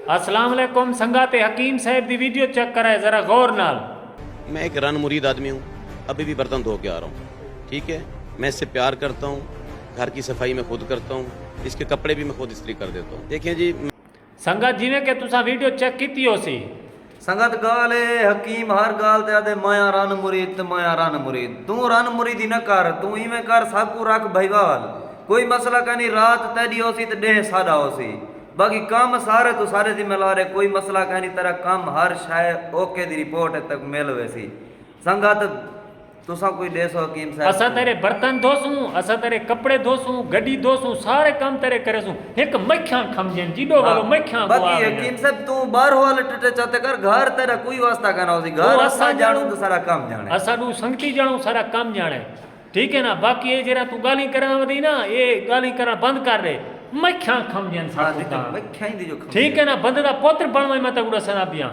अस्सलाम वालेकुम संगाते हकीम साहब दी वीडियो चेक कराए जरा गौर नाल। मैं एक रन मुरीद आदमी हूँ, अभी भी बर्तन धो के आ रहा हूँ। ठीक है, मैं इससे प्यार करता हूँ, घर की सफाई मैं खुद करता हूँ, इसके कपड़े भी मैं खुद इस्त्री कर देता हूँ। देखिए जी, संगत जिवें कि तुसा वीडियो चेक की हो सी संगत गाल है हकीम हर गाल ते आदे माया रन मुरीद ते माया रन मुरीद। तू रन मुरीद ही न कर, तू इवें कर सब को रख भईवाल। कोई मसला कहनी रात तेरी होसी ते डेह सादा होसी, बाकी काम सारे तो सारे जिम्मेदार है। कोई मसला कहनी तेरा काम हर शाय ओके दी रिपोर्ट तक मिल वैसी। संगत तुसा कोई देसो हकीम साहब असा तेरे बर्तन धोसूं, असा तेरे कपड़े धोसूं, गड्डी धोसूं, सारे काम तेरे करेसूं। एक मक्खियां खमजन जिडो वालो मक्खियां बाकी हकीम साहब तू बाहर वाले टटे चाहते कर, घर तेरा कोई वास्ता कहना होसी। घर असा जानू तो सारा काम जाने, असा दू संगती जानू सारा काम जाने। ठीक है ना, बाकी ये जरा तू गाली करना वदी ना, ये गाली करना बंद कर दे। मक्खियां खमजन हाँ सारा देखो मक्खियां दी जो ठीक है ना, बंदे दा पुत्र बनवे मैं तगड़ा सना पिया।